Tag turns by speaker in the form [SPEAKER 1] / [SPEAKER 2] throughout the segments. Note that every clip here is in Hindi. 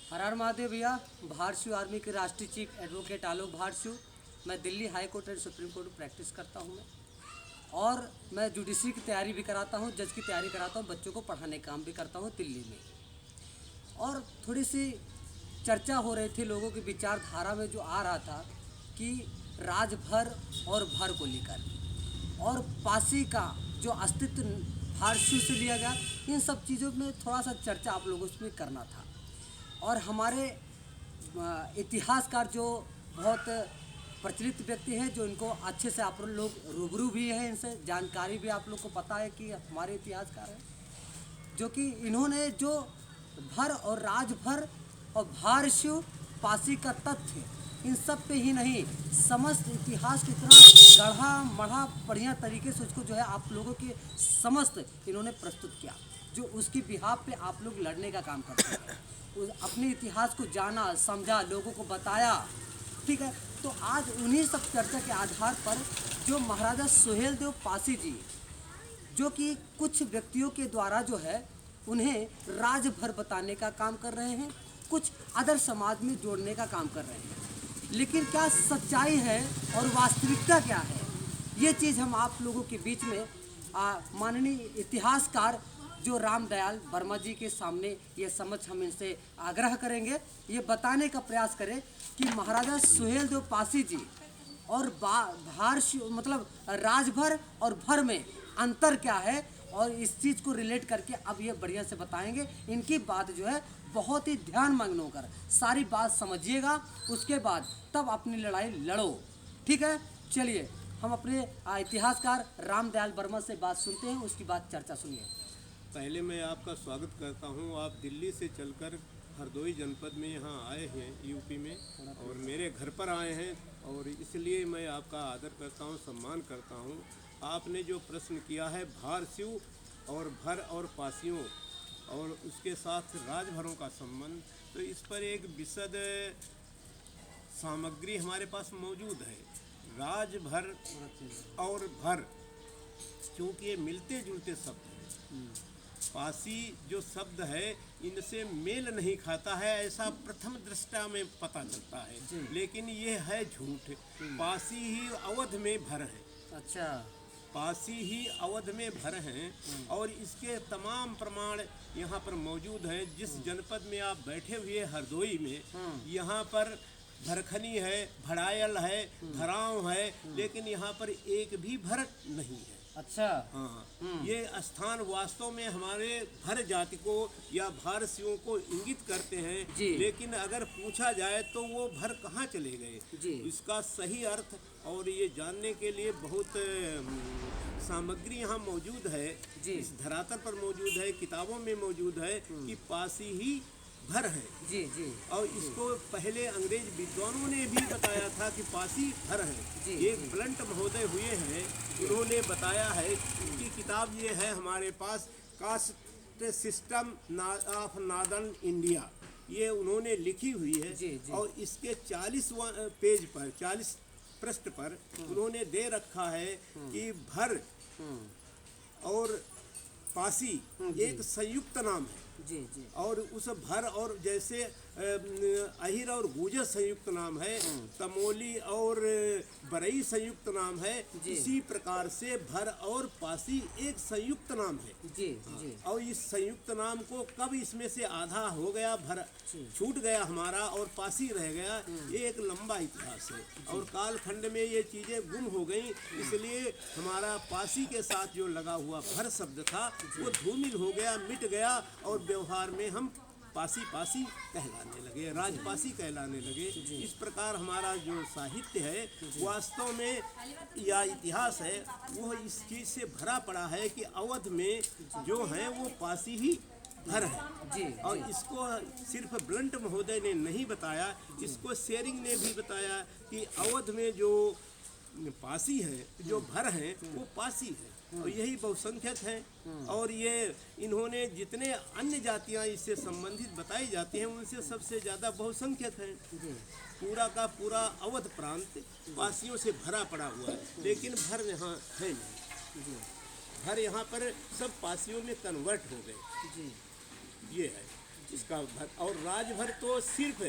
[SPEAKER 1] हर हर महादेव भैया। भारशु आर्मी के राष्ट्रीय चीफ एडवोकेट आलोक भारशु। मैं Delhi high court and supreme court में प्रैक्टिस करता हूँ और मैं जुडिशरी की तैयारी भी कराता हूँ, जज की तैयारी कराता हूँ, बच्चों को पढ़ाने का काम भी करता हूँ दिल्ली में। और थोड़ी सी चर्चा हो रही थी लोगों की विचारधारा में, जो आ रहा था कि राजभर और भर को लेकर और पासी का जो अस्तित्व भारशु से लिया गया, इन सब चीज़ों में थोड़ा सा चर्चा आप लोगों से करना था। और हमारे इतिहासकार जो बहुत प्रचलित व्यक्ति हैं, जो इनको अच्छे से आप लोग रूबरू भी हैं, इनसे जानकारी भी आप लोग को पता है कि हमारे इतिहासकार हैं, जो कि इन्होंने जो भर और राजभर और भारशु पासी का तथ्य, इन सब पे ही नहीं, समस्त इतिहास को इतना गढ़ा मढ़ा बढ़िया तरीके से उसको जो है आप लोगों के समस्त इन्होंने प्रस्तुत किया, जो उसकी बिहाफ पे आप लोग लड़ने का काम करते हैं। अपने इतिहास को जाना, समझा, लोगों को बताया, ठीक है। तो आज उन्हीं सब चर्चा के आधार पर जो महाराजा सुहेलदेव पासी जी, जो कि कुछ व्यक्तियों के द्वारा जो है उन्हें राजभर बताने का काम कर रहे हैं, कुछ अदर समाज में जोड़ने का काम कर रहे हैं, लेकिन क्या सच्चाई है और वास्तविकता क्या है, ये चीज़ हम आप लोगों के बीच में माननीय इतिहासकार जो रामदयाल वर्मा जी के सामने ये समझ हम इनसे आग्रह करेंगे, ये बताने का प्रयास करें कि महाराजा सुहेलदेव पासी जी और भारशु मतलब राजभर और भर में अंतर क्या है, और इस चीज़ को रिलेट करके अब ये बढ़िया से बताएंगे। इनकी बात जो है बहुत ही ध्यान मग्न होकर सारी बात समझिएगा, उसके बाद तब अपनी लड़ाई लड़ो, ठीक है। चलिए हम अपने इतिहासकार रामदयाल वर्मा से बात सुनते हैं, उसकी बात चर्चा सुनिए।
[SPEAKER 2] पहले मैं आपका स्वागत करता हूं। आप दिल्ली से चलकर हरदोई जनपद में यहाँ आए हैं, यूपी में, और मेरे घर पर आए हैं, और इसलिए मैं आपका आदर करता हूँ, सम्मान करता हूँ। आपने जो प्रश्न किया है भारशु और भर और पासियों और उसके साथ राजभरों का संबंध, तो इस पर एक विशद सामग्री हमारे पास मौजूद है। राजभर और भर क्योंकि ये मिलते जुलते शब्द हैं, पासी जो शब्द है इनसे मेल नहीं खाता है, ऐसा प्रथम दृष्टा में पता चलता है, लेकिन ये है झूठ। पासी ही अवध में भर है।
[SPEAKER 1] अच्छा,
[SPEAKER 2] पासी ही अवध में भर हैं, और इसके तमाम प्रमाण यहाँ पर मौजूद हैं। जिस जनपद में आप बैठे हुए हरदोई में, यहाँ पर भरखनी है, भड़ायल है, भराव है, लेकिन यहाँ पर एक भी भर नहीं है।
[SPEAKER 1] अच्छा,
[SPEAKER 2] हाँ, ये स्थान वास्तव में हमारे भर जाति को या भारसियों को इंगित करते हैं, लेकिन अगर पूछा जाए तो वो भर कहाँ चले गए, इसका सही अर्थ और ये जानने के लिए बहुत सामग्री यहाँ मौजूद है, इस धरातल पर मौजूद है, किताबों में मौजूद है कि पासी ही भर है।
[SPEAKER 1] जी जी।
[SPEAKER 2] और इसको पहले अंग्रेज विद्वानों ने भी बताया था कि पासी भर है। एक ब्लंट महोदय हुए हैं, उन्होंने बताया है, उनकी किताब ये है हमारे पास, caste system of northern India, ये उन्होंने लिखी हुई है। और इसके 40 पेज पर, 40 पृष्ठ पर उन्होंने दे रखा है कि भर और पासी एक संयुक्त नाम है।
[SPEAKER 1] जी जी।
[SPEAKER 2] और उस भर और जैसे अहिर और गुजर संयुक्त नाम है, तमोली और बरई संयुक्त नाम है, इसी प्रकार से भर और पासी एक संयुक्त नाम है।
[SPEAKER 1] जी जी।
[SPEAKER 2] और इस संयुक्त नाम को कब इसमें से आधा हो गया, भर छूट गया हमारा और पासी रह गया, ये एक लंबा इतिहास है, और कालखंड में ये चीज़ें गुम हो गई। इसलिए हमारा पासी के साथ जो लगा हुआ भर शब्द था वो धूमिल हो गया, मिट गया, और व्यवहार में हम पासी पासी कहलाने लगे, राजपासी कहलाने लगे। इस प्रकार हमारा जो साहित्य है वास्तव में या इतिहास है वो इस चीज़ से भरा पड़ा है कि अवध में जो है वो पासी ही भर है। और इसको सिर्फ ब्लंट महोदय ने नहीं बताया, इसको शेरिंग ने भी बताया कि अवध में जो पासी है, जो भर हैं, वो पासी है, और यही बहुसंख्यक हैं। और ये इन्होंने जितने अन्य जातियां इससे संबंधित बताई जाती हैं उनसे सबसे ज़्यादा बहुसंख्यक हैं। पूरा का पूरा अवध प्रांत पासियों से भरा पड़ा हुआ है, लेकिन भर यहाँ है नहीं। भर यहाँ पर सब पासियों में कन्वर्ट हो गए। ये है। इसका भर। और राजभर तो सिर्फ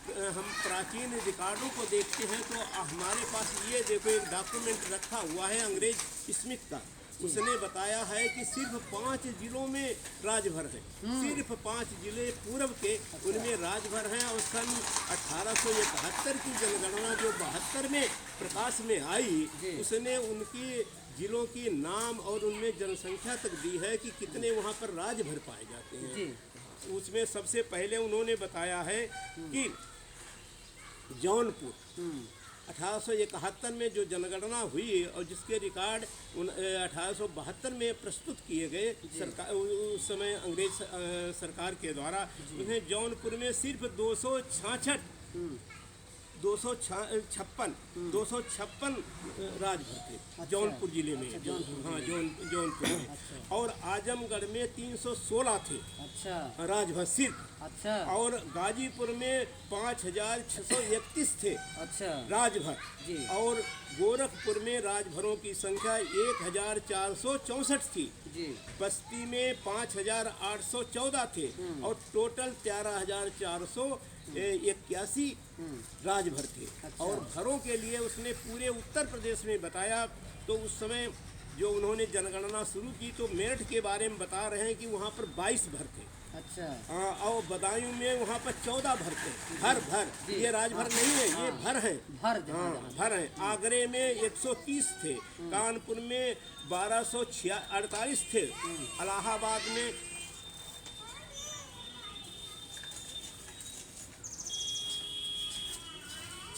[SPEAKER 2] हम प्राचीन रिकॉर्डों को देखते हैं तो हमारे पास ये देखो एक डॉक्यूमेंट रखा हुआ है अंग्रेज स्मिथ का। उसने बताया है कि सिर्फ 5 जिलों में राजभर है, सिर्फ 5 जिले पूर्व के उनमें राजभर हैं। और सन 1871 की जनगणना जो 72 में प्रकाश में आई, उसने उनकी जिलों की नाम और उनमें जनसंख्या तक दी है कि कितने वहाँ पर राजभर पाए जाते हैं। उसमें सबसे पहले उन्होंने बताया है कि जौनपुर 1871 में जो जनगणना हुई और जिसके रिकॉर्ड 1872 में प्रस्तुत किए गए सरकार, उस समय अंग्रेज सरकार के द्वारा, उन्हें जौनपुर में सिर्फ 256 राजभर थे जौनपुर जिले में। हाँ, जौनपुर में। और आजमगढ़ में 316 थे राजभर सिर्फ। और गाजीपुर में 5631 थे राजभर। और गोरखपुर में राजभरों की संख्या 1464 थी। बस्ती में 5814 थे और टोटल 13481 राजभर थे। और भरों के लिए उसने पूरे उत्तर प्रदेश में बताया। तो उस समय जो उन्होंने जनगणना शुरू की तो मेरठ के बारे में बता रहे हैं कि वहाँ पर 22 भर थे। और बदायूं में वहाँ पर 14 भर थे। भर ये राजभर नहीं है, ये भर है। भर है। आगरे में 130 थे, कानपुर में 1248 थे, इलाहाबाद में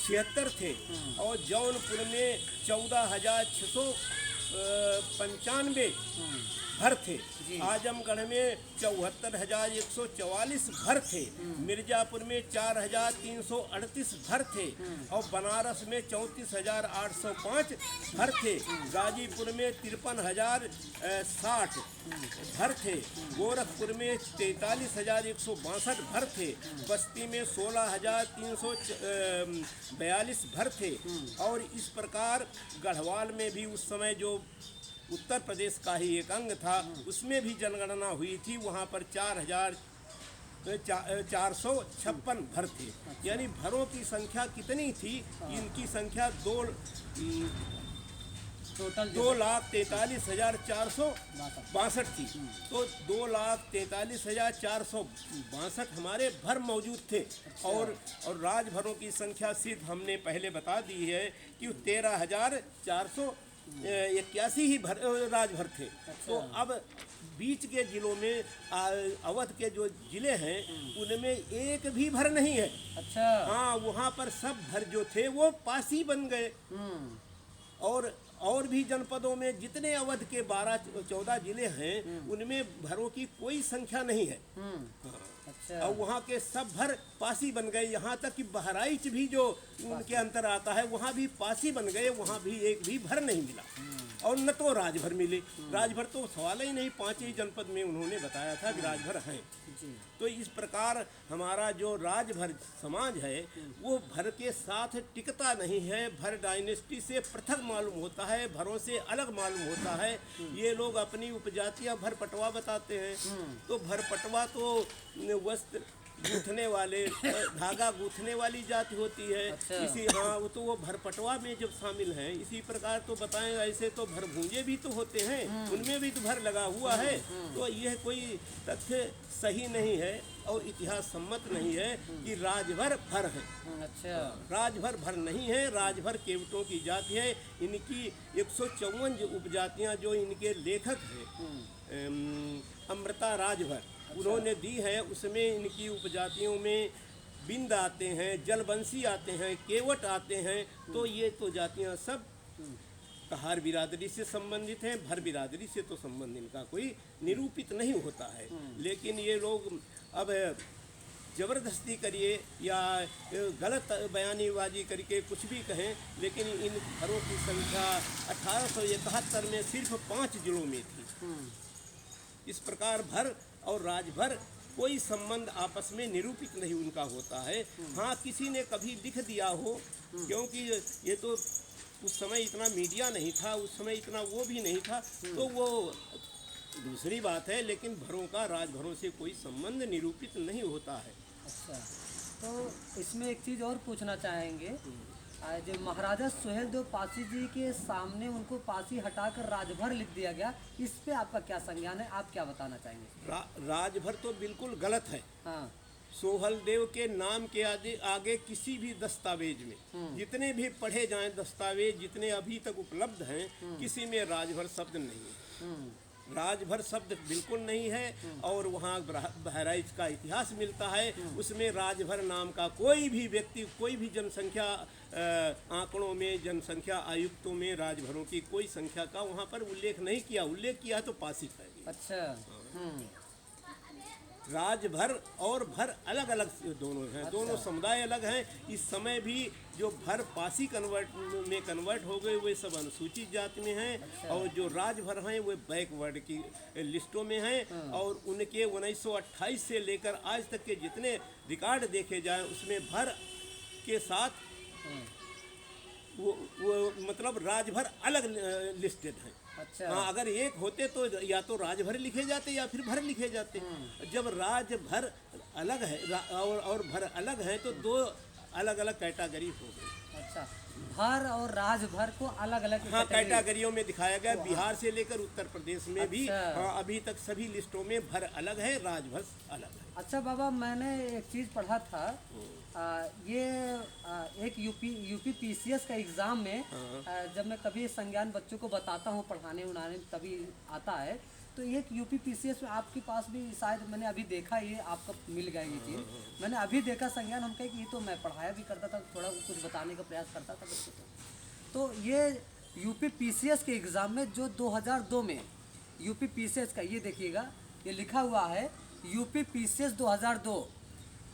[SPEAKER 2] 76 थे और जौनपुर में 14,695 भर थे। आजमगढ़ में 74,144 भर थे। मिर्जापुर में 4,338 भर थे और बनारस में 34,805 भर थे। गाजीपुर में 53,060 भर थे। गोरखपुर में 43,162 भर थे। बस्ती में 16,342 भर थे। और इस प्रकार गढ़वाल में भी उस समय जो उत्तर प्रदेश का ही एक अंग था, उसमें भी जनगणना हुई थी। वहाँ पर 4,456 भर थे। यानी भरों की संख्या कितनी थी? इनकी संख्या 2,43,462 थी। तो 2,43,462 हमारे भर मौजूद थे। और राजभरों की संख्या सिर्फ हमने पहले बता दी है कि 13,481 ही राजभर थे। तो अब बीच के जिलों में अवध के जो जिले हैं उनमें एक भी भर नहीं है। हाँ, वहाँ पर सब भर जो थे वो पासी बन गए। और भी जनपदों में जितने अवध के 12-14 जिले हैं उनमें भरों की कोई संख्या नहीं है। और वहाँ के सब भर पासी बन गए। यहाँ तक कि बहराइच भी जो उनके अंतर आता है वहाँ भी पासी बन गए। वहाँ भी एक भी भर नहीं मिला और न तो राजभर मिले। राजभर तो सवाल ही नहीं, 5 ही जनपद में उन्होंने बताया था कि राजभर हैं। तो इस प्रकार हमारा जो राजभर समाज है वो भर के साथ टिकता नहीं है। भर डायनेस्टी से पृथक मालूम होता है, भरों से अलग मालूम होता है। ये लोग अपनी उपजातियां भर पटवा बताते हैं। तो भर पटवा तो वस्त्र गूंथने वाले, धागा गूंथने वाली जाति होती है। इसी हाँ, तो वो भरपटवा में जब शामिल हैं। इसी प्रकार तो बताएं, ऐसे तो भरभूंजे भी तो होते हैं, उनमें भी तो भर लगा हुआ है। तो यह कोई तथ्य सही नहीं है और इतिहास सम्मत नहीं है कि राजभर भर है। राजभर भर नहीं है, राजभर केवटों की जाति है। इनकी 154 उपजातियां जो इनके लेखक हैं, अमृता राजभर उन्होंने दी है, उसमें इनकी उपजातियों में बिंद आते हैं, जलबंसी आते हैं, केवट आते हैं। तो ये तो जातियां सब कहार बिरादरी से संबंधित हैं। भर बिरादरी से तो संबंध इनका कोई निरूपित नहीं होता है। लेकिन ये लोग अब ज़बरदस्ती करिए या गलत बयानीबाजी करके कुछ भी कहें, लेकिन इन भरों की संख्या 1871 में सिर्फ 5 जिलों में थी। इस प्रकार भर और राजभर कोई संबंध आपस में निरूपित नहीं उनका होता है। हाँ, किसी ने कभी लिख दिया हो, क्योंकि ये तो उस समय इतना मीडिया नहीं था, उस समय इतना वो भी नहीं था, तो वो दूसरी बात है, लेकिन भरों का राजभरों से कोई संबंध निरूपित नहीं होता है।
[SPEAKER 1] अच्छा, तो इसमें एक चीज़ और पूछना चाहेंगे। जो महाराजा सुहेलदेव पासी जी के सामने उनको पासी हटाकर राजभर लिख दिया गया, इस पे आपका क्या संज्ञान है, आप क्या बताना चाहेंगे?
[SPEAKER 2] राजभर तो बिल्कुल गलत है।
[SPEAKER 1] हाँ।
[SPEAKER 2] सोहलदेव के नाम के आगे किसी भी दस्तावेज में, जितने भी पढ़े जाएं दस्तावेज जितने अभी तक उपलब्ध हैं, किसी में राजभर शब्द नहीं है। राजभर शब्द बिल्कुल नहीं है। और वहाँ बहराइच का इतिहास मिलता है, उसमें राजभर नाम का कोई भी व्यक्ति, कोई भी जनसंख्या आंकड़ों में, जनसंख्या आयुक्तों में राजभरों की कोई संख्या का वहाँ पर उल्लेख नहीं किया। उल्लेख किया तो पासी है।
[SPEAKER 1] अच्छा।
[SPEAKER 2] राजभर और भर अलग अलग दोनों हैं। अच्छा। दोनों समुदाय अलग हैं। इस समय भी जो भर पासी कन्वर्ट हो गए वे सब अनुसूचित जाति में हैं। अच्छा। और जो राजभर हैं वे बैकवर्ड की लिस्टों में हैं। और उनके 1928 से लेकर आज तक के जितने रिकॉर्ड देखे जाएं उसमें भर के साथ वो मतलब राजभर अलग लिस्टेड हैं।
[SPEAKER 1] अच्छा।
[SPEAKER 2] हाँ, अगर एक होते तो या तो राजभर लिखे जाते या फिर भर लिखे जाते। जब राजभर अलग है और भर अलग है तो दो अलग अलग कैटेगरी हो गई।
[SPEAKER 1] अच्छा, भर और राजभर को अलग अलग
[SPEAKER 2] हाँ कैटेगरियों में दिखाया गया। बिहार से लेकर उत्तर प्रदेश में भी हाँ, अभी तक सभी लिस्टों में भर अलग है, राजभर अलग है।
[SPEAKER 1] अच्छा बाबा, मैंने एक चीज़ पढ़ा था, एक यूपी पीसीएस का एग्ज़ाम में जब मैं कभी संज्ञान बच्चों को बताता हूँ पढ़ाने उड़ाने तभी आता है, तो एक यूपी पीसीएस में आपके पास भी शायद मैंने अभी देखा, ये आपका मिल गया ये चीज़ मैंने अभी देखा संज्ञान। हम कहे कि ये तो मैं पढ़ाया भी करता था, थोड़ा कुछ बताने का प्रयास करता था बच्चों को। तो ये यूपी पीसीएस के एग्ज़ाम में जो 2002 में यूपी पीसीएस का, ये देखिएगा, ये लिखा हुआ है यूपी पीसीएस 2002।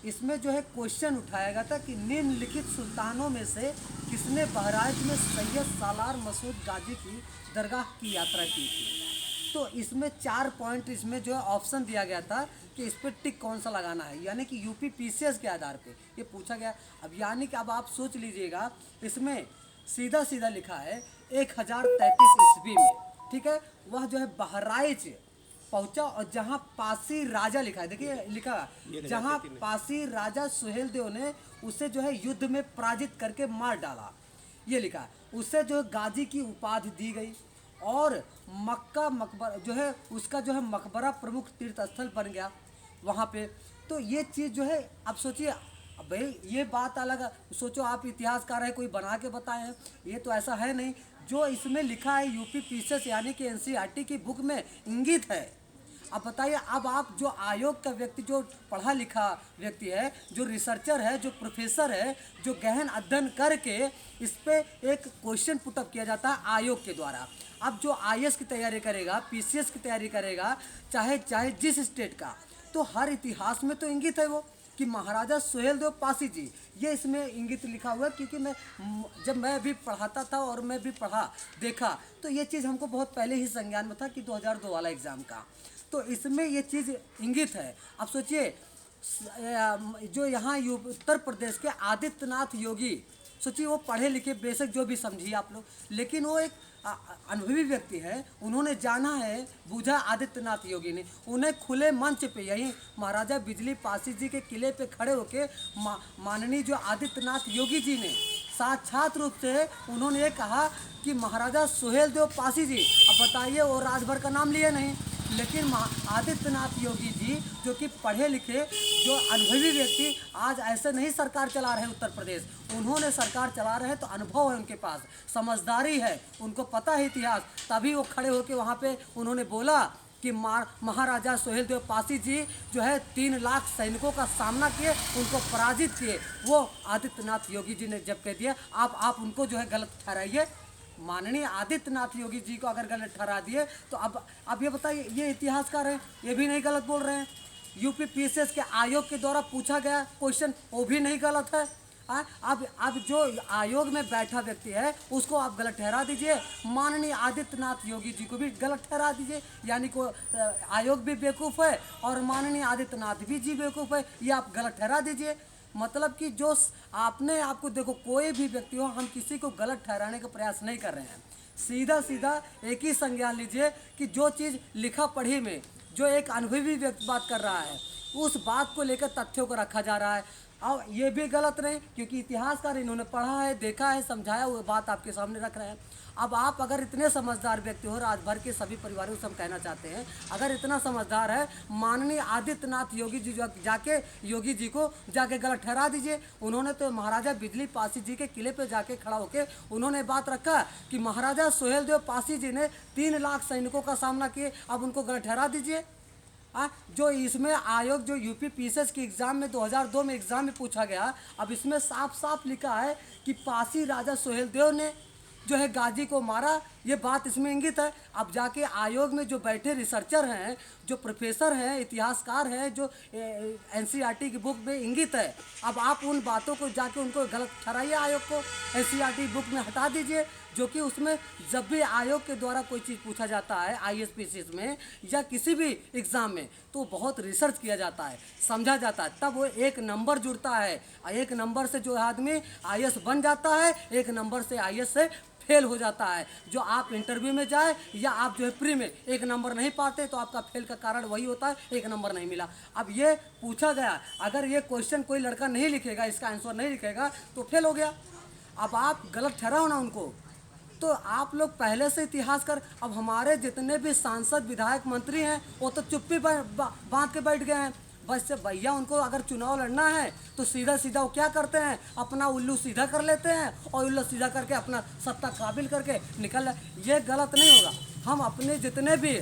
[SPEAKER 1] इसमें जो है क्वेश्चन उठाया गया था कि निम्नलिखित सुल्तानों में से किसने बहराइच में सैयद सालार मसूद गाजी की दरगाह की यात्रा की थी। तो इसमें 4 पॉइंट इसमें जो है ऑप्शन दिया गया था कि इस पर टिक कौन सा लगाना है, यानी कि यूपी पीसीएस के आधार पे ये पूछा गया। अब यानी कि अब आप सोच लीजिएगा, इसमें सीधा सीधा लिखा है 1033 ईस्वी में, ठीक है, वह जो है बहराइच पहुंचा और जहां पासी राजा लिखा है, देखिए लिखा है, जहां पासी राजा सुहेलदेव ने उसे जो है युद्ध में पराजित करके मार डाला, ये लिखा है। उसे जो है गाजी की उपाधि दी गई और मक्का मकबरा जो है उसका जो है मकबरा प्रमुख तीर्थ स्थल बन गया वहाँ पे। तो ये चीज़ जो है, अब सोचिए भाई, ये बात अलग, सोचो आप इतिहासकार है, कोई बना के बताए हैं, ये तो ऐसा है नहीं। जो इसमें लिखा है यूपी पीसीएस यानी कि एनसीईआरटी की बुक में इंगित है। अब बताइए, अब आप जो आयोग का व्यक्ति, जो पढ़ा लिखा व्यक्ति है, जो रिसर्चर है, जो प्रोफेसर है, जो गहन अध्ययन करके इस पे एक क्वेश्चन पुटअप किया जाता है आयोग के द्वारा। अब जो आईएएस की तैयारी करेगा, पीसीएस की तैयारी करेगा, चाहे जिस स्टेट का, तो हर इतिहास में तो इंगित है वो कि महाराजा सुहेलदेव पासी जी, ये इसमें इंगित लिखा हुआ है। क्योंकि जब मैं भी पढ़ाता था और मैं भी पढ़ा देखा, तो ये चीज़ हमको बहुत पहले ही संज्ञान में था कि 2002 वाला एग्ज़ाम का, तो इसमें ये चीज़ इंगित है। अब सोचिए, जो यहाँ उत्तर प्रदेश के आदित्यनाथ योगी, सोचिए वो पढ़े लिखे बेशक जो भी समझिए आप लोग, लेकिन वो एक अनुभवी व्यक्ति है। उन्होंने जाना है, बूझा आदित्यनाथ योगी ने, उन्हें खुले मंच पे यही महाराजा बिजली पासी जी के किले पे खड़े होके माननीय जो आदित्यनाथ योगी जी ने साक्षात रूप से उन्होंने ये कहा कि महाराजा सुहेलदेव पासी जी, अब बताइए वो राजभर का नाम लिए नहीं, लेकिन आदित्यनाथ योगी जी जो कि पढ़े लिखे, जो अनुभवी व्यक्ति, आज ऐसे नहीं सरकार चला रहे उत्तर प्रदेश, उन्होंने सरकार चला रहे हैं तो अनुभव है उनके पास, समझदारी है, उनको पता है इतिहास, तभी वो खड़े होकर वहाँ पे उन्होंने बोला कि महाराजा सुहेलदेव पासी जी जो है 3 लाख सैनिकों का सामना किए, उनको पराजित किए। वो आदित्यनाथ योगी जी ने जब कह दिया, आप उनको जो है गलत ठहराइए, माननीय आदित्यनाथ योगी जी को अगर गलत ठहरा दिए तो अब ये बताइए, ये इतिहासकार हैं, ये भी नहीं गलत बोल रहे हैं। यूपी पीसीएस के आयोग के द्वारा पूछा गया क्वेश्चन, वो भी नहीं गलत है। अब जो आयोग में बैठा व्यक्ति है उसको आप गलत ठहरा दीजिए, माननीय आदित्यनाथ योगी जी को भी गलत ठहरा दीजिए, यानी को आयोग भी बेवकूफ़ है और माननीय आदित्यनाथ भी जी बेवकूफ़ है, ये आप गलत ठहरा दीजिए। मतलब कि जो आपने आपको देखो, कोई भी व्यक्ति हो, हम किसी को गलत ठहराने का प्रयास नहीं कर रहे हैं, सीधा सीधा एक ही संज्ञान लीजिए कि जो चीज़ लिखा पढ़ी में जो एक अनुभवी व्यक्ति बात कर रहा है, उस बात को लेकर तथ्यों को रखा जा रहा है। और ये भी गलत नहीं, क्योंकि इतिहासकार इन्होंने पढ़ा है, देखा है, समझाया, वो बात आपके सामने रख रहे हैं। अब आप अगर इतने समझदार व्यक्ति हो, राज भर के सभी परिवारों से हम कहना चाहते हैं, अगर इतना समझदार है, माननीय आदित्यनाथ योगी जी जाके योगी जी को जाके गलत ठहरा दीजिए। उन्होंने तो महाराजा बिजली पासी जी के किले पे जाके खड़ा होकर उन्होंने बात रखा कि महाराजा सुहेलदेव पासी जी ने 3 लाख सैनिकों का सामना किए, अब उनको गलत ठहरा दीजिए। जो इसमें आयोग जो यूपी पीसीएस की एग्ज़ाम में 2002 में एग्ज़ाम में पूछा गया, अब इसमें साफ साफ लिखा है कि पासी राजा सुहेलदेव ने जो है गाजी को मारा, ये बात इसमें इंगित है। अब जाके आयोग में जो बैठे रिसर्चर हैं, जो प्रोफेसर हैं, इतिहासकार हैं, जो एनसीईआरटी की बुक में इंगित है, अब आप उन बातों को जाके उनको गलत ठहराइए, आयोग को एनसीईआरटी बुक में हटा दीजिए। जो कि उसमें जब भी आयोग के द्वारा कोई चीज़ पूछा जाता है आईएएस में या किसी भी एग्ज़ाम में, तो बहुत रिसर्च किया जाता है, समझा जाता है, तब वो एक नंबर जुड़ता है। एक नंबर से जो आदमी आईएएस बन जाता है, एक नंबर से आईएएस से फेल हो जाता है। जो आप इंटरव्यू में जाए या आप जो है प्री में एक नंबर नहीं पाते, तो आपका फेल का कारण वही होता है, एक नंबर नहीं मिला। अब ये पूछा गया, अगर ये क्वेश्चन कोई लड़का नहीं लिखेगा, इसका आंसर नहीं लिखेगा, तो फेल हो गया। अब आप गलत ठहराओ ना उनको। तो आप लोग पहले से इतिहास कर, अब हमारे जितने भी सांसद, विधायक, मंत्री हैं, वो तो चुप्पी बांध के बैठ गए हैं। बस भैया उनको अगर चुनाव लड़ना है तो सीधा सीधा वो क्या करते हैं, अपना उल्लू सीधा कर लेते हैं और उल्लू सीधा करके अपना सत्ता काबिल करके निकल। ये गलत नहीं होगा। हम अपने जितने भी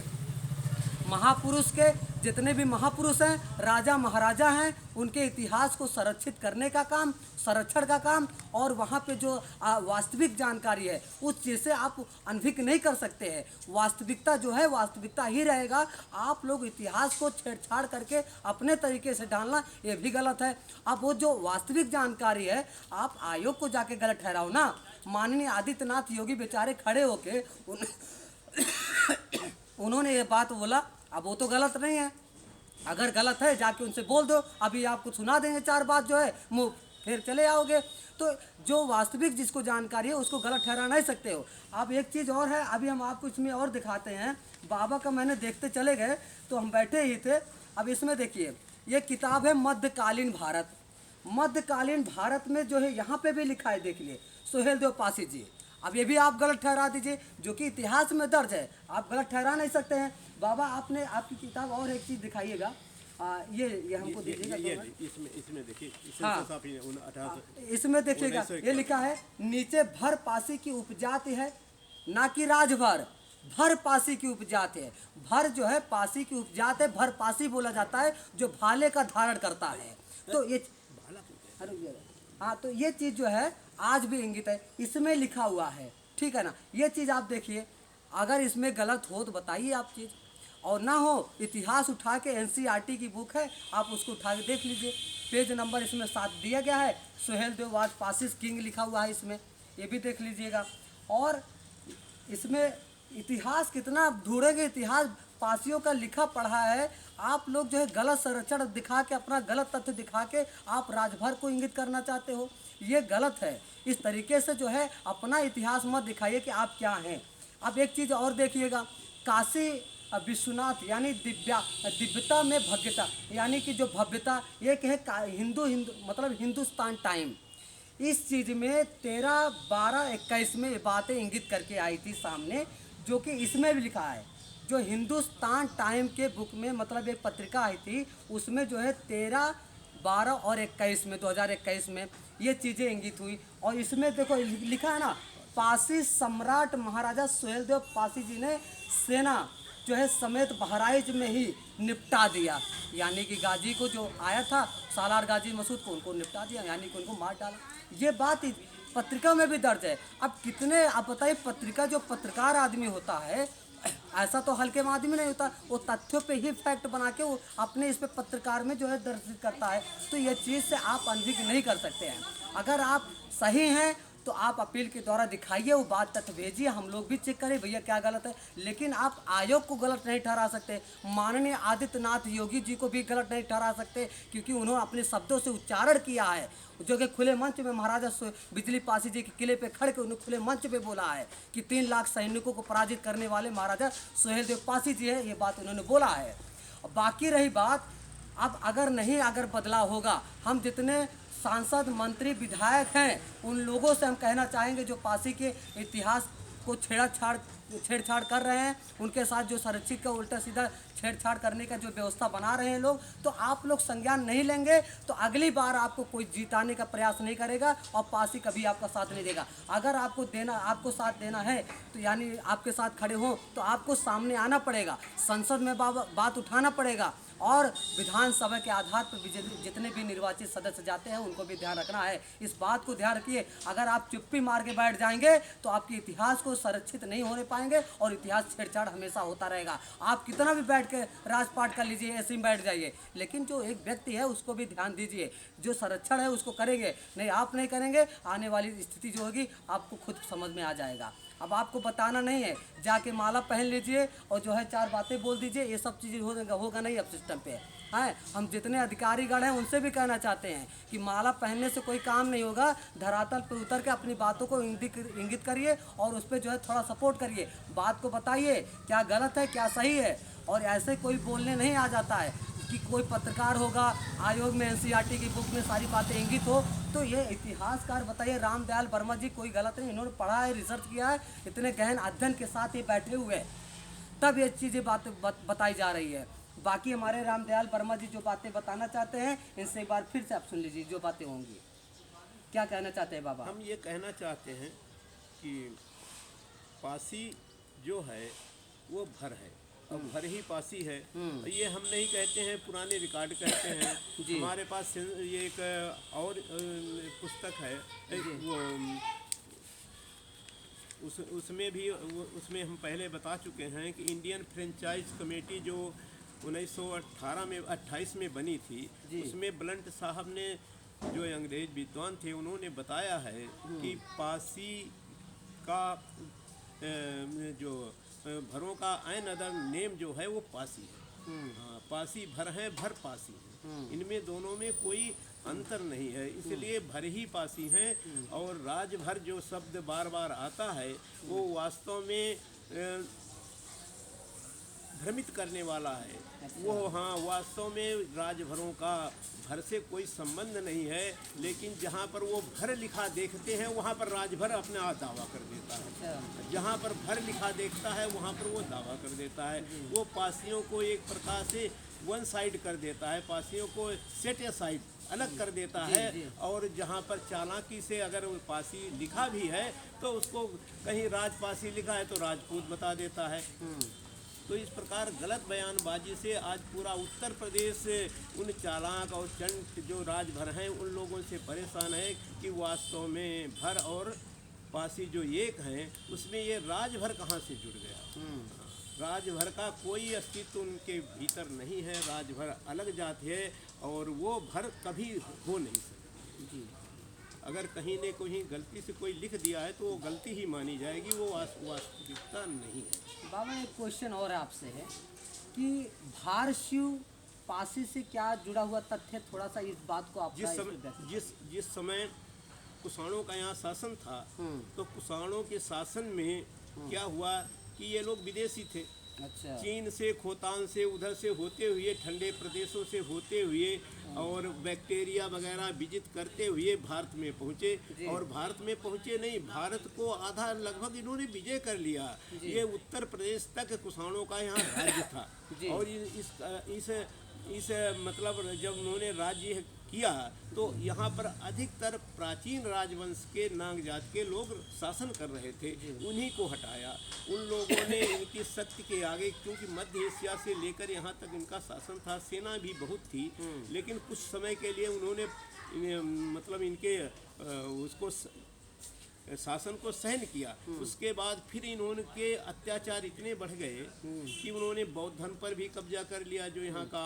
[SPEAKER 1] महापुरुष के जितने भी महापुरुष हैं, राजा महाराजा हैं, उनके इतिहास को संरक्षित करने का काम, संरक्षण का काम, और वहाँ पे जो वास्तविक जानकारी है उस चीज़ से आप अनभिज्ञ नहीं कर सकते हैं। वास्तविकता जो है वास्तविकता ही रहेगा। आप लोग इतिहास को छेड़छाड़ करके अपने तरीके से डालना, ये भी गलत है। अब वो जो वास्तविक जानकारी है, आप आयोग को जाके गलत ठहराओ ना। माननीय आदित्यनाथ योगी बेचारे खड़े होके उन्होंने ये बात बोला, अब वो तो गलत नहीं है। अगर गलत है जाके उनसे बोल दो, अभी आपको सुना देंगे 4 बात जो है, मुँह फिर चले आओगे। तो जो वास्तविक जिसको जानकारी है उसको गलत ठहरा नहीं सकते हो। अब एक चीज़ और है, अभी हम आपको इसमें और दिखाते हैं। बाबा का मैंने देखते चले गए तो हम बैठे ही थे। अब इसमें देखिए, ये किताब है मध्यकालीन भारत। मध्यकालीन भारत में जो है यहाँ पे भी लिखा है, देख लिए, सुहेलदेव पासी जी। अब ये भी आप गलत ठहरा दीजिए, जो कि इतिहास में दर्ज है, आप गलत ठहरा नहीं सकते हैं। बाबा आपने आपकी किताब और एक चीज़ दिखाइएगा, ये हमको दीजिएगा।
[SPEAKER 2] इसमें देखिए,
[SPEAKER 1] हाँ, इसमें देखिएगा, ये लिखा है नीचे भर पासी की उपजाति है, ना कि राजभर, भर पासी की उपजाति है। भर जो है पासी की उपजात है, भर पासी बोला जाता है जो भाले का धारण करता है। तो ये हाँ, तो ये चीज़ जो है आज भी इंगित है, इसमें लिखा हुआ है, ठीक है ना। ये चीज़ आप देखिए, अगर इसमें गलत हो तो बताइए आप चीज़, और ना हो इतिहास उठा के एनसीईआरटी की बुक है, आप उसको उठा के देख लीजिए। पेज नंबर इसमें 7 दिया गया है, सुहेलदेव वाज पासिस किंग लिखा हुआ है इसमें, ये भी देख लीजिएगा। और इसमें इतिहास कितना ढूंढेंगे, इतिहास पासियों का लिखा पढ़ा है। आप लोग जो है गलत संरक्षण दिखा के, अपना गलत तथ्य दिखा के आप राजभर को इंगित करना चाहते हो, ये गलत है। इस तरीके से जो है अपना इतिहास मत दिखाइए कि आप क्या हैं। अब एक चीज़ और देखिएगा, काशी विश्वनाथ यानी दिव्यता में भव्यता, यानी कि जो भव्यता, एक है हिंदू मतलब हिंदुस्तान टाइम। इस चीज़ में 13/12/21 में बातें इंगित करके आई थी सामने, जो कि इसमें भी लिखा है। जो हिंदुस्तान टाइम के बुक में मतलब एक पत्रिका आई थी, उसमें जो है 13, 12 और 21 में 2021 में ये चीज़ें इंगित हुई। और इसमें देखो लिखा है ना, पासी सम्राट महाराजा सुहेलदेव पासी जी ने सेना जो है समेत बहराइच में ही निपटा दिया, यानी कि गाजी को जो आया था सालार गाजी मसूद को, उनको निपटा दिया, यानी कि उनको मार डाला। ये बात पत्रिका में भी दर्ज है। अब कितने आप बताइए, पत्रिका जो पत्रकार आदमी होता है, ऐसा तो हल्के में आदमी नहीं होता, वो तथ्यों पे ही फैक्ट बना के वो अपने इस पे पत्रकार में जो है दर्ज करता है। तो ये चीज़ से आप अनभिज्ञ नहीं कर सकते हैं। अगर आप सही हैं तो आप अपील के द्वारा दिखाइए, वो बात तथ्य भेजिए, हम लोग भी चेक करें भैया क्या गलत है। लेकिन आप आयोग को गलत नहीं ठहरा सकते, माननीय आदित्यनाथ योगी जी को भी गलत नहीं ठहरा सकते, क्योंकि उन्होंने अपने शब्दों से उच्चारण किया है, जो कि खुले मंच में महाराजा बिजली पासी जी के किले पे खड़े के उन्होंने खुले मंच पे बोला है कि 3 लाख सैनिकों को पराजित करने वाले महाराजा सुहेलदेव पासी जी है, ये बात उन्होंने बोला है। और बाकी रही बात, अब अगर बदलाव होगा, हम जितने सांसद मंत्री विधायक हैं उन लोगों से हम कहना चाहेंगे जो पासी के इतिहास को छेड़छाड़ कर रहे हैं, उनके साथ जो संरक्षित का उल्टा सीधा छेड़छाड़ करने का जो व्यवस्था बना रहे हैं लोग, तो आप लोग संज्ञान नहीं लेंगे तो अगली बार आपको कोई जिताने का प्रयास नहीं करेगा और पासी कभी आपका साथ नहीं देगा। अगर आपको साथ देना है तो यानी आपके साथ खड़े हों तो आपको सामने आना पड़ेगा, संसद में बात उठाना पड़ेगा, और विधानसभा के आधार पर जितने भी निर्वाचित सदस्य जाते हैं उनको भी ध्यान रखना है। इस बात को ध्यान रखिए, अगर आप चुप्पी मार के बैठ जाएंगे तो आपके इतिहास को संरक्षित नहीं होने पाएंगे और इतिहास छेड़छाड़ हमेशा होता रहेगा। आप कितना भी बैठ के राजपाट कर लीजिए, ऐसे ही बैठ जाइए, लेकिन जो एक व्यक्ति है उसको भी ध्यान दीजिए, जो संरक्षण है उसको करेंगे, नहीं आप नहीं करेंगे, आने वाली स्थिति जो होगी आपको खुद समझ में आ जाएगा। अब आपको बताना नहीं है, जाके माला पहन लीजिए और जो है 4 बातें बोल दीजिए, ये सब चीज़ें होगा नहीं अब सिस्टम पे है। हम जितने अधिकारीगण हैं उनसे भी कहना चाहते हैं कि माला पहनने से कोई काम नहीं होगा, धरातल पर उतर के अपनी बातों को इंगित करिए और उस पर जो है थोड़ा सपोर्ट करिए, बात को बताइए क्या गलत है क्या सही है। और ऐसे कोई बोलने नहीं आ जाता है कि कोई पत्रकार होगा, आयोग में एनसीईआरटी की बुक में सारी बातें इंगित हो, तो ये इतिहासकार बताइए रामदयाल वर्मा जी कोई गलत नहीं, इन्होंने पढ़ा है, रिसर्च किया है, इतने गहन अध्ययन के साथ ये बैठे हुए हैं, तब ये चीज़ें बताई जा रही है। बाकी हमारे रामदयाल वर्मा जी जो बातें बताना चाहते हैं इनसे एक बार फिर से आप सुन लीजिए जो बातें होंगी। क्या कहना चाहते हैं बाबा?
[SPEAKER 2] हम ये कहना चाहते हैं कि पासी जो है वो भर है और भर ही पासी है। ये हम नहीं कहते हैं, पुराने रिकॉर्ड कहते हैं। हमारे पास ये एक और पुस्तक है, वो उसमें हम पहले बता चुके हैं कि इंडियन फ्रेंचाइज कमेटी जो 1928 में बनी थी, उसमें ब्लंट साहब ने जो अंग्रेज विद्वान थे उन्होंने बताया है कि पासी का जो भरों का एन अदर नेम जो है वो पासी है। हाँ, पासी भर है, भर पासी है, इनमें दोनों में कोई अंतर नहीं है, इसलिए भर ही पासी हैं। और राजभर जो शब्द बार बार आता है वो वास्तव में भ्रमित करने वाला है। वो हाँ, वास्तव में राजभरों का भर से कोई संबंध नहीं है, लेकिन जहाँ पर वो भर लिखा देखते हैं वहाँ पर राजभर अपने आप दावा कर देता है। जहाँ पर भर लिखा देखता है वहाँ पर वो दावा कर देता है। वो पासियों को एक प्रकार से वन साइड कर देता है, पासियों को सेट ए साइड अलग कर देता है। और जहाँ पर चालाकी से अगर पासी लिखा भी है तो उसको कहीं राजपासी लिखा है तो राजपूत बता देता है। तो इस प्रकार गलत बयानबाजी से आज पूरा उत्तर प्रदेश उन चालाक और चंट जो राजभर हैं उन लोगों से परेशान है कि वास्तव में भर और पासी जो एक हैं उसमें ये राजभर कहाँ से जुड़ गया। राजभर का कोई अस्तित्व उनके भीतर नहीं है, राजभर अलग जात है और वो भर कभी हो नहीं सकती। अगर कहीं ने कहीं गलती से कोई लिख दिया है तो वो गलती ही मानी जाएगी, वो वास्तविकता नहीं है।
[SPEAKER 1] बाबा एक क्वेश्चन और आपसे है कि भारशिव पासी से क्या जुड़ा हुआ तथ्य, थोड़ा सा इस बात को आप
[SPEAKER 2] जिस समय कुषाणों का यहाँ शासन था तो कुषाणों के शासन में क्या हुआ कि ये लोग विदेशी थे।
[SPEAKER 1] अच्छा।
[SPEAKER 2] चीन से, खोतान से, उधर से होते हुए, ठंडे प्रदेशों से होते हुए और बैक्टीरिया वगैरह विजिट करते हुए भारत में पहुँचे। और भारत में पहुँचे नहीं, भारत को आधा लगभग इन्होंने विजय कर लिया। ये उत्तर प्रदेश तक कुषाणों का यहाँ राज्य था। और इस मतलब जब उन्होंने राज्य किया तो यहाँ पर अधिकतर प्राचीन राजवंश के नाग जात के लोग शासन कर रहे थे, उन्हीं को हटाया। उन लोगों ने इनकी शक्ति के आगे, क्योंकि मध्य एशिया से लेकर यहाँ तक इनका शासन था, सेना भी बहुत थी, लेकिन कुछ समय के लिए उन्होंने मतलब इनके उसको शासन को सहन किया। उसके बाद फिर इन्होंने अत्याचार इतने बढ़ गए कि उन्होंने बौद्ध धर्म पर भी कब्जा कर लिया, जो यहाँ का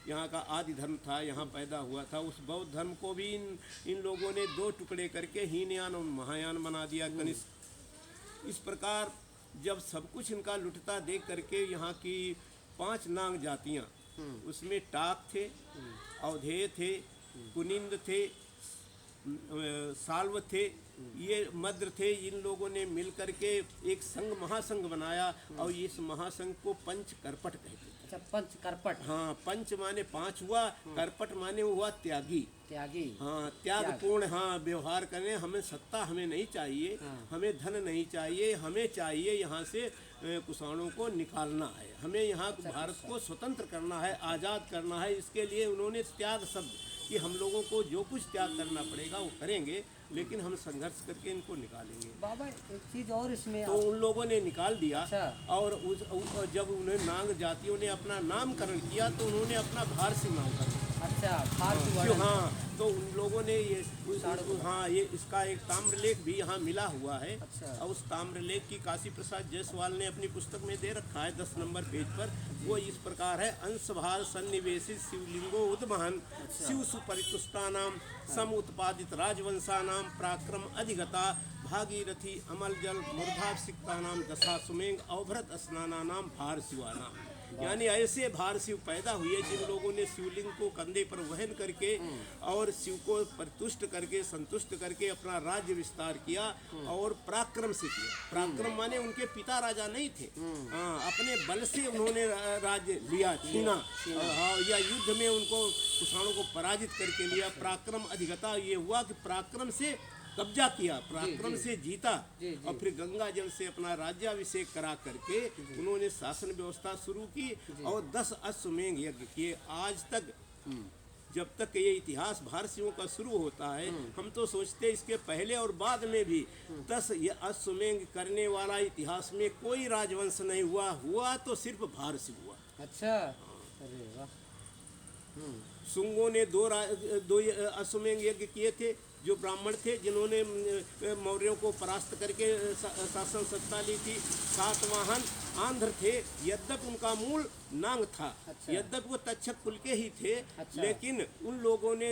[SPEAKER 2] यहाँ का आदि धर्म था, यहाँ पैदा हुआ था। उस बौद्ध धर्म को भी इन लोगों ने 2 टुकड़े करके हीनयान और महायान बना दिया, कनिष्क। इस प्रकार जब सब कुछ इनका लुटता देख करके यहाँ की 5 नाग जातियाँ, उसमें टाक थे, अवधेय थे, कुनिंद थे, साल्व थे, ये मद्र थे। इन लोगों ने मिल करके एक संघ, महासंघ बनाया और इस महासंघ को पंच करपट कहते थे।
[SPEAKER 1] अच्छा, पंच करपट।
[SPEAKER 2] हाँ, पंच माने 5 हुआ, करपट माने हुआ त्यागी।
[SPEAKER 1] त्यागी।
[SPEAKER 2] हाँ, त्यागपूर्ण, हाँ, व्यवहार करें। हमें सत्ता हमें नहीं चाहिए, हमें धन नहीं चाहिए, हमें चाहिए यहाँ से कुषाणों को निकालना है, हमें यहाँ भारत को स्वतंत्र करना है, आज़ाद करना है। इसके लिए उन्होंने त्याग शब्द कि हम लोगों को जो कुछ त्याग करना पड़ेगा वो करेंगे, लेकिन हम संघर्ष करके इनको निकालेंगे।
[SPEAKER 1] बाबा एक चीज और इसमें
[SPEAKER 2] तो उन लोगों ने निकाल दिया।
[SPEAKER 1] अच्छा।
[SPEAKER 2] और जब उन्हें नाग जातियों ने अपना नामकरण किया तो उन्होंने अपना भारसी नामकरण किया।
[SPEAKER 1] अच्छा, फारसी।
[SPEAKER 2] हाँ, तो उन लोगों ने ये हाँ, ये इसका एक ताम्रलेख भी यहाँ मिला हुआ है।
[SPEAKER 1] अच्छा।
[SPEAKER 2] और उस ताम्रलेख की काशी प्रसाद जायसवाल ने अपनी पुस्तक में दे रखा है 10 नंबर पेज पर। वो इस प्रकार है: अंशभार सन्निवेशित शिवलिंगो उद्महन शिव सुपरितुष्टानाम सम उत्पादित राजवंशानाम पराक्रम अधिगता भागीरथी अमल जल मूर्धाभिषिक्तानाम दशा सुमेंग अवभृत स्नानानाम भार शिवानाम। यानी ऐसे भार शिव पैदा हुए जिन लोगों ने शिवलिंग को कंधे पर वहन करके और शिव को परितुष्ट करके, संतुष्ट करके अपना राज्य विस्तार किया और पराक्रम से किया। पराक्रम माने उनके पिता राजा नहीं थे, हाँ, अपने बल से उन्होंने राज्य लिया, छीना, हाँ, या युद्ध में उनको कुषाणों को पराजित करके लिया। पराक्रम अधिगता ये हुआ कि पराक्रम से कब्जा किया, पराक्रम से जीता। और फिर गंगा जल से अपना राज्याभिषेक करा करके उन्होंने शासन व्यवस्था शुरू की और 10 अश्वमेध यज्ञ किए। आज तक जब तक ये इतिहास भारतीयों का शुरू होता है, हम तो सोचते इसके पहले और बाद में भी 10 ये अश्वमेध करने वाला इतिहास में कोई राजवंश नहीं हुआ। हुआ तो सिर्फ भारत हुआ।
[SPEAKER 1] अच्छा, अरे वाह।
[SPEAKER 2] शुंगों ने 2 अश्वमेध यज्ञ किए थे, जो ब्राह्मण थे, जिन्होंने मौर्यों को परास्त करके शासन सत्ता ली थी। सातवाहन आंध्र थे, यद्यपि उनका मूल नांग था।
[SPEAKER 1] अच्छा।
[SPEAKER 2] यद्यपि वो तक्षक कुल के ही थे।
[SPEAKER 1] अच्छा।
[SPEAKER 2] लेकिन उन लोगों ने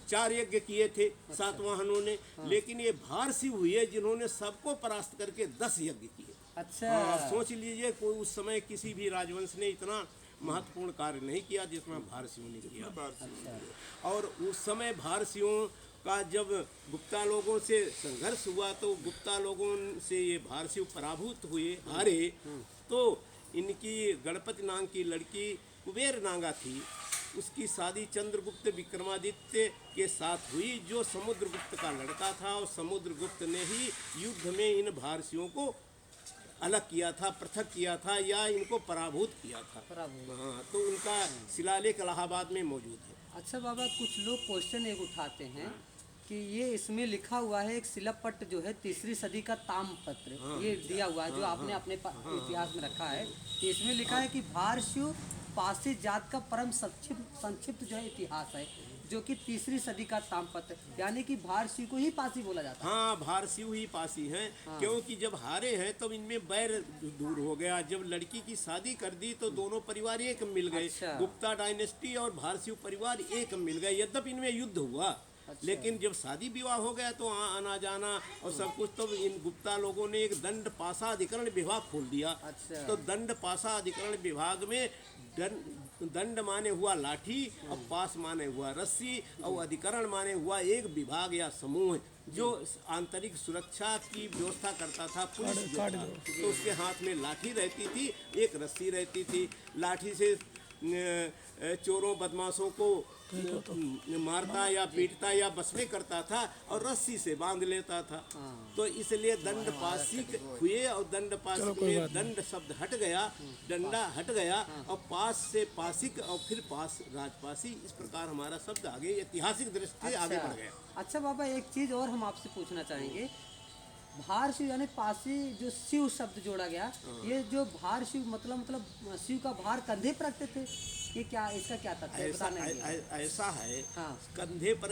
[SPEAKER 2] 4 यज्ञ किए थे सातवाहनों ने। लेकिन ये भारसी हुए जिन्होंने सबको परास्त करके 10 यज्ञ किए।
[SPEAKER 1] अच्छा।
[SPEAKER 2] आप सोच लीजिए, कोई उस समय किसी भी राजवंश ने इतना महत्वपूर्ण कार्य नहीं किया जितना भारसियों ने किया।
[SPEAKER 1] अच्छा।
[SPEAKER 2] और उस समय भारसियों का जब गुप्ता लोगों से संघर्ष हुआ तो गुप्ता लोगों से ये भारसी पराभूत हुए, हारे। तो इनकी गणपति नाम की लड़की कुबेर नांगा थी, उसकी शादी चंद्रगुप्त विक्रमादित्य के साथ हुई, जो समुद्रगुप्त का लड़का था। और समुद्रगुप्त ने ही युद्ध में इन भारसियों को अलग किया था, पृथक किया था, या इनको पराभूत किया था। हाँ, तो उनका शिलालेख इलाहाबाद में मौजूद है।
[SPEAKER 1] अच्छा बाबा, कुछ लोग क्वेश्चन एक उठाते हैं कि ये इसमें लिखा हुआ है एक शिलापट्ट जो है 3री सदी का ताम्रपत्र, ये दिया हुआ है जो आपने अपने इतिहास में रखा है। कि इसमें लिखा है कि भारसियों पासी जात का परम संक्षिप्त जो है इतिहास है, जो कि 3री सदी का ताम्रपत्र, यानी कि भारसी को ही पासी बोला जाता है।
[SPEAKER 2] हाँ, भारसी ही पासी हैं। क्योंकि जब हारे हैं तब इनमें बैर दूर हो गया। जब लड़की की शादी कर दी तो दोनों परिवार एक मिल गए।
[SPEAKER 1] अच्छा।
[SPEAKER 2] गुप्ता डायनेस्टी और भारसी परिवार एक मिल गए। यद्यपि इनमें युद्ध हुआ,
[SPEAKER 1] अच्छा।
[SPEAKER 2] लेकिन जब शादी विवाह हो गया तो आना जाना और सब कुछ, तो इन गुप्ता लोगों ने एक दंड पासा अधिकरण विभाग खोल दिया।
[SPEAKER 1] अच्छा।
[SPEAKER 2] तो दंड पासा अधिकरण विभाग में दंड माने हुआ लाठी और पास माने हुआ रस्सी और अधिकरण माने हुआ एक विभाग या समूह जो आंतरिक सुरक्षा की व्यवस्था करता था, पुलिस जो था। तो उसके हाथ में लाठी रहती थी, एक रस्सी रहती थी। लाठी से चोरों बदमाशों को मारता या पीटता या बस में करता था और रस्सी से बांध लेता था। तो इसलिए दंड पासिक हुए और दंड पासिक में दंड शब्द हट गया, डंडा हट गया और पास से पासिक और फिर पास राजपासी। इस प्रकार हमारा शब्द आगे ऐतिहासिक दृष्टि से आगे बढ़ गया।
[SPEAKER 1] अच्छा बाबा, एक चीज और हम आपसे पूछना चाहेंगे। भार शिव यानी पासी जो शिव शब्द जोड़ा गया, ये जो भार शिव मतलब शिव का भार कंधे पर रखते थे, ये क्या, इसका क्या तथ्य है,
[SPEAKER 2] ऐसा
[SPEAKER 1] बताने दीजिए।
[SPEAKER 2] ऐसा है,
[SPEAKER 1] हाँ
[SPEAKER 2] कंधे पर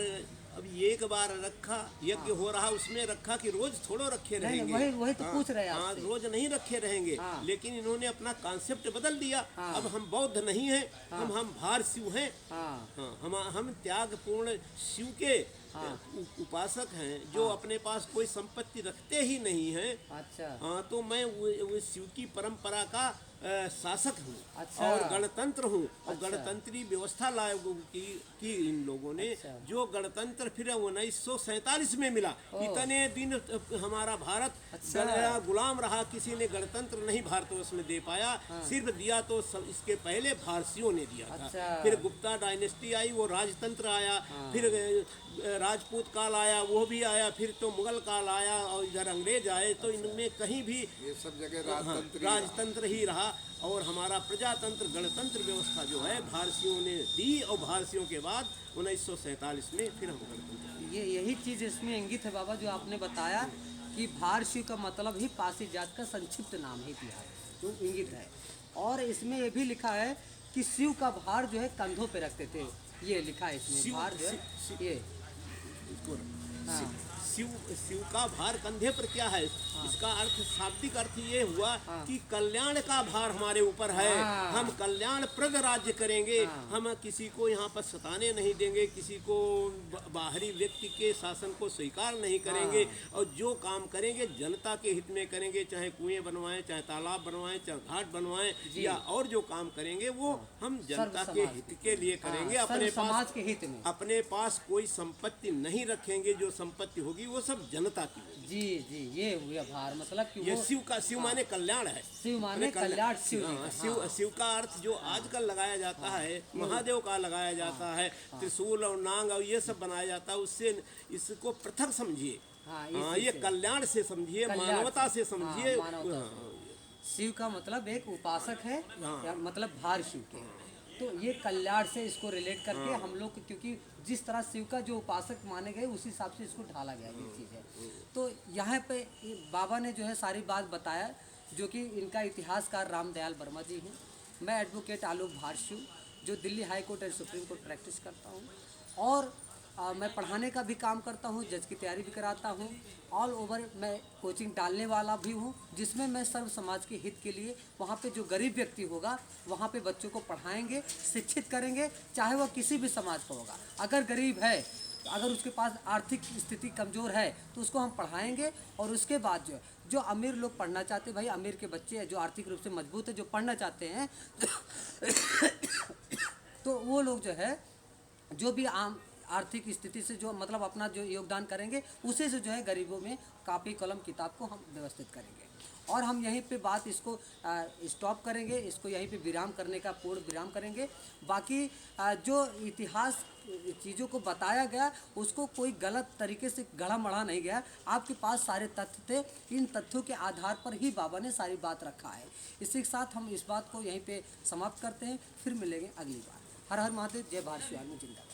[SPEAKER 2] अब एक बार रखा, यज्ञ हो रहा उसमें रखा कि रोज थोड़ो रखे
[SPEAKER 1] नहीं,
[SPEAKER 2] रहेंगे।
[SPEAKER 1] वही वही तो
[SPEAKER 2] हाँ,
[SPEAKER 1] पूछ रहे हैं
[SPEAKER 2] हाँ,
[SPEAKER 1] आपसे।
[SPEAKER 2] रोज नहीं रखे रहेंगे।
[SPEAKER 1] हाँ।
[SPEAKER 2] लेकिन इन्होंने अपना कॉन्सेप्ट बदल दिया।
[SPEAKER 1] हाँ।
[SPEAKER 2] अब हम बौद्ध नहीं हैं,
[SPEAKER 1] हाँ।
[SPEAKER 2] हम भार शिव हैं।
[SPEAKER 1] हाँ
[SPEAKER 2] हाँ, हम त्यागपूर्ण शिव के
[SPEAKER 1] हाँ।
[SPEAKER 2] उपासक हैं, जो
[SPEAKER 1] हाँ।
[SPEAKER 2] अपने पास कोई संपत्ति रखते ही नहीं हैं।
[SPEAKER 1] अच्छा
[SPEAKER 2] हाँ, तो मैं वो शिव की परंपरा का शासक हूँ।
[SPEAKER 1] अच्छा।
[SPEAKER 2] और गणतंत्र हूँ। और
[SPEAKER 1] अच्छा।
[SPEAKER 2] गणतंत्री व्यवस्था लागू की इन लोगों ने।
[SPEAKER 1] अच्छा।
[SPEAKER 2] जो गणतंत्र फिर 1947 में मिला।
[SPEAKER 1] ओह।
[SPEAKER 2] इतने दिन हमारा भारत
[SPEAKER 1] अच्छा।
[SPEAKER 2] गुलाम रहा, किसी ने गणतंत्र नहीं भारतवर्ष में दे पाया। सिर्फ दिया तो इसके पहले भारतीयों ने दिया था।
[SPEAKER 1] अच्छा।
[SPEAKER 2] फिर गुप्ता डायनेस्टी आई, वो राजतंत्र आया। फिर राजपूत काल आया, वो भी आया। फिर तो मुगल काल आया और इधर अंग्रेज आए। तो इनमें कहीं भी
[SPEAKER 3] ये सब जगह
[SPEAKER 2] हाँ, राजतंत्र ही रहा। और हमारा प्रजातंत्र गणतंत्र व्यवस्था जो है भारतीयों ने दी। और भारतीयों के बाद 1947 में फिर हम गणतंत्र।
[SPEAKER 1] यही चीज़ इसमें इंगित है बाबा, जो आपने बताया कि भार शिव का मतलब ही पासी जात का संक्षिप्त नाम है बिहार, जो इंगित है। और इसमें ये भी लिखा है कि शिव का भार जो है कंधों पे रखते थे, ये लिखा है इसमें।
[SPEAKER 2] शिव-
[SPEAKER 1] भार जो है
[SPEAKER 2] शिव-
[SPEAKER 1] ये
[SPEAKER 2] इसको
[SPEAKER 1] हाँ।
[SPEAKER 2] शिव का भार कंधे पर क्या है? इसका अर्थ, शाब्दिक अर्थ ये हुआ कि कल्याण का भार हमारे ऊपर है।
[SPEAKER 1] हाँ।
[SPEAKER 2] हम कल्याण प्रद राज्य करेंगे। हम किसी को यहाँ पर सताने नहीं देंगे, किसी को बाहरी व्यक्ति के शासन को स्वीकार नहीं करेंगे। और जो काम करेंगे जनता के हित में करेंगे। चाहे कुएं बनवाएं, चाहे तालाब बनवाएं, चाहे घाट बनवाएं, या और जो काम करेंगे वो हम जनता के हित के लिए करेंगे। अपने
[SPEAKER 1] समाज के हित में।
[SPEAKER 2] अपने पास कोई संपत्ति नहीं रखेंगे। जो संपत्ति होगी वो सब जनता की होगी।
[SPEAKER 1] जी जी, ये हुआ भार, मतलब कि
[SPEAKER 2] ये
[SPEAKER 1] वो
[SPEAKER 2] शिव माने कल्याण है।
[SPEAKER 1] शिव माने कल्याण, शिव जी
[SPEAKER 2] हाँ,
[SPEAKER 1] का।
[SPEAKER 2] शिव का अर्थ जो आजकल लगाया जाता है, महादेव का लगाया जाता है, त्रिशूल और नांग और ये सब बनाया जाता है, उससे इसको पृथक समझिए।
[SPEAKER 1] हाँ,
[SPEAKER 2] हाँ, ये कल्याण से समझिए,
[SPEAKER 1] कल्याण
[SPEAKER 2] मानवता से
[SPEAKER 1] से।
[SPEAKER 2] समझिए।
[SPEAKER 1] हाँ, मानवता शिव का मतलब एक उपासक है, या मतलब भार शिव के। तो ये कल्याण से इसको रिलेट करके हम लोग, क्योंकि जिस तरह शिव का जो उपासक माने गए उसी हिसाब से इसको ढाला गया, ये चीज़ है। तो यहाँ पे बाबा ने जो है सारी बात बताया, जो कि इनका इतिहासकार रामदयाल वर्मा जी हैं। मैं एडवोकेट आलोक भार शिव, जो दिल्ली हाई कोर्ट और सुप्रीम कोर्ट प्रैक्टिस करता हूँ। और मैं पढ़ाने का भी काम करता हूँ, जज की तैयारी भी कराता हूँ। ऑल ओवर मैं कोचिंग डालने वाला भी हूँ, जिसमें मैं सर्व समाज के हित के लिए वहाँ पे जो गरीब व्यक्ति होगा वहाँ पे बच्चों को पढ़ाएंगे, शिक्षित करेंगे, चाहे वह किसी भी समाज का होगा। अगर गरीब है, अगर उसके पास आर्थिक स्थिति कमज़ोर है तो उसको हम पढ़ाएंगे। और उसके बाद जो अमीर लोग पढ़ना चाहते हैं, भाई अमीर के बच्चे हैं जो आर्थिक रूप से मजबूत है, जो पढ़ना चाहते हैं तो वो लोग जो है, जो भी आम आर्थिक स्थिति से जो मतलब अपना जो योगदान करेंगे, उसी से जो है गरीबों में कापी कलम किताब को हम व्यवस्थित करेंगे। और हम यहीं पे बात इसको स्टॉप करेंगे, इसको यहीं पे विराम करने का पूर्ण विराम करेंगे। बाकी जो इतिहास चीज़ों को बताया गया उसको कोई गलत तरीके से गढ़ा मढ़ा नहीं गया। आपके पास सारे तथ्य थे, इन तथ्यों के आधार पर ही बाबा ने सारी बात रखा है। इसी के साथ हम इस बात को यहीं पे समाप्त करते हैं, फिर मिलेंगे अगली बार। हर हर महादेव, जय भारत, जिंदाबाद।